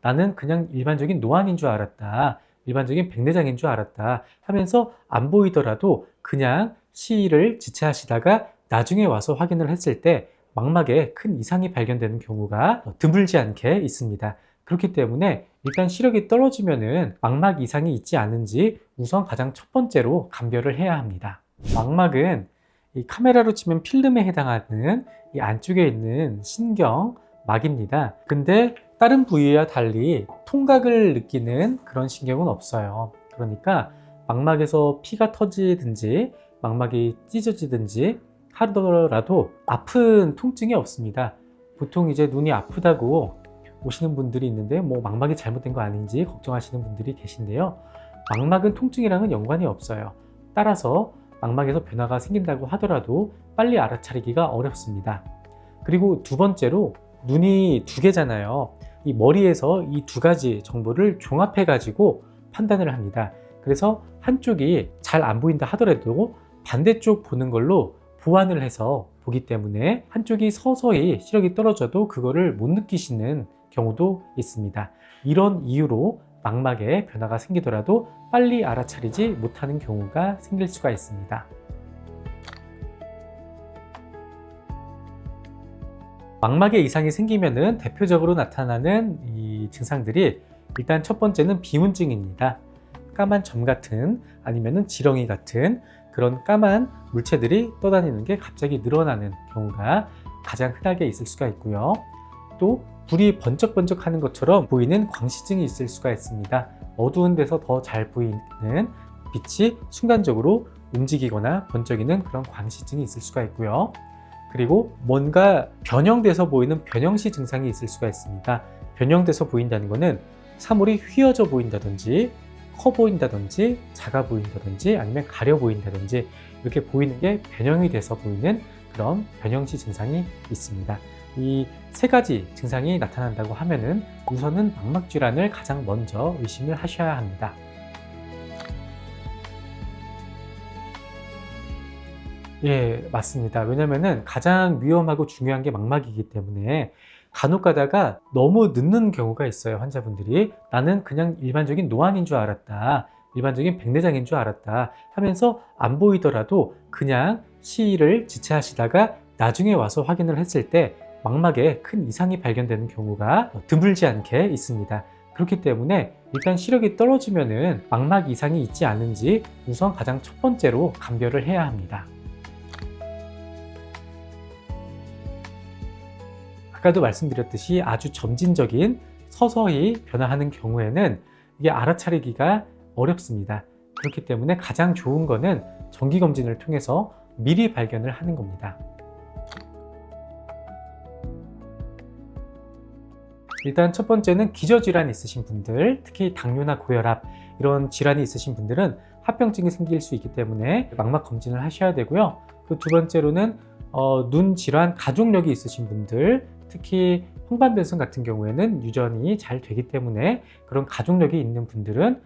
나는 그냥 일반적인 노안인 줄 알았다. 일반적인 백내장인 줄 알았다 하면서 안 보이더라도 그냥 시위를 지체하시다가 나중에 와서 확인을 했을 때 망막에 큰 이상이 발견되는 경우가 드물지 않게 있습니다. 그렇기 때문에 일단 시력이 떨어지면은 망막 이상이 있지 않은지 우선 가장 첫 번째로 감별을 해야 합니다. 망막은 이 카메라로 치면 필름에 해당하는 이 안쪽에 있는 신경막입니다. 근데 다른 부위와 달리 통각을 느끼는 그런 신경은 없어요. 그러니까 망막에서 피가 터지든지 망막이 찢어지든지 하더라도 아픈 통증이 없습니다. 보통 이제 눈이 아프다고 오시는 분들이 있는데 망막이 잘못된 거 아닌지 걱정하시는 분들이 계신데요. 망막은 통증이랑은 연관이 없어요. 따라서 망막에서 변화가 생긴다고 하더라도 빨리 알아차리기가 어렵습니다. 그리고 두 번째로 눈이 두 개잖아요. 이 머리에서 이 두 가지 정보를 종합해 가지고 판단을 합니다. 그래서 한쪽이 잘 안 보인다 하더라도 반대쪽 보는 걸로 보완을 해서 보기 때문에 한쪽이 서서히 시력이 떨어져도 그거를 못 느끼시는 경우도 있습니다. 이런 이유로 망막에 변화가 생기더라도 빨리 알아차리지 못하는 경우가 생길 수가 있습니다. 망막에 이상이 생기면은 대표적으로 나타나는 이 증상들이 일단 첫 번째는 비문증입니다. 까만 점 같은 아니면은 지렁이 같은 그런 까만 물체들이 떠다니는 게 갑자기 늘어나는 경우가 가장 흔하게 있을 수가 있고요. 또 불이 번쩍번쩍 하는 것처럼 보이는 광시증이 있을 수가 있습니다. 어두운 데서 더 잘 보이는 빛이 순간적으로 움직이거나 번쩍이는 그런 광시증이 있을 수가 있고요. 그리고 뭔가 변형돼서 보이는 변형시 증상이 있을 수가 있습니다. 변형돼서 보인다는 것은 사물이 휘어져 보인다든지 커 보인다든지 작아 보인다든지 아니면 가려 보인다든지 이렇게 보이는 게 변형이 돼서 보이는 그런 변형시 증상이 있습니다. 이 세 가지 증상이 나타난다고 하면은 우선은 망막 질환을 가장 먼저 의심을 하셔야 합니다. 예, 맞습니다. 왜냐면은 가장 위험하고 중요한 게 망막이기 때문에 간혹 가다가 너무 늦는 경우가 있어요. 환자분들이 나는 그냥 일반적인 노안인 줄 알았다. 일반적인 백내장인 줄 알았다 하면서 안 보이더라도 그냥 시위를 지체하시다가 나중에 와서 확인을 했을 때 망막에 큰 이상이 발견되는 경우가 드물지 않게 있습니다. 그렇기 때문에 일단 시력이 떨어지면은 망막 이상이 있지 않은지 우선 가장 첫 번째로 감별을 해야 합니다. 아까도 말씀드렸듯이 아주 점진적인 서서히 변화하는 경우에는 이게 알아차리기가 어렵습니다. 그렇기 때문에 가장 좋은 거는 정기검진을 통해서 미리 발견을 하는 겁니다. 일단 첫 번째는 기저질환이 있으신 분들, 특히 당뇨나 고혈압 이런 질환이 있으신 분들은 합병증이 생길 수 있기 때문에 망막 검진을 하셔야 되고요. 그 두 번째로는 눈 질환 가족력이 있으신 분들, 특히 황반변성 같은 경우에는 유전이 잘 되기 때문에 그런 가족력이 있는 분들은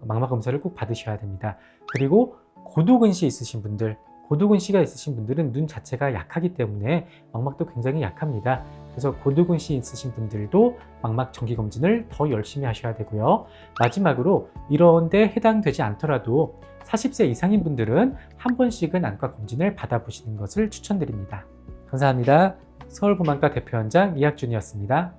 망막 검사를 꼭 받으셔야 됩니다. 그리고 고도근시 있으신 분들, 고도근시가 있으신 분들은 눈 자체가 약하기 때문에 망막도 굉장히 약합니다. 그래서 고도근시 있으신 분들도 망막 정기검진을 더 열심히 하셔야 되고요. 마지막으로 이런데 해당되지 않더라도 40세 이상인 분들은 한 번씩은 안과 검진을 받아보시는 것을 추천드립니다. 감사합니다. 서울구만과 대표원장 이학준이었습니다.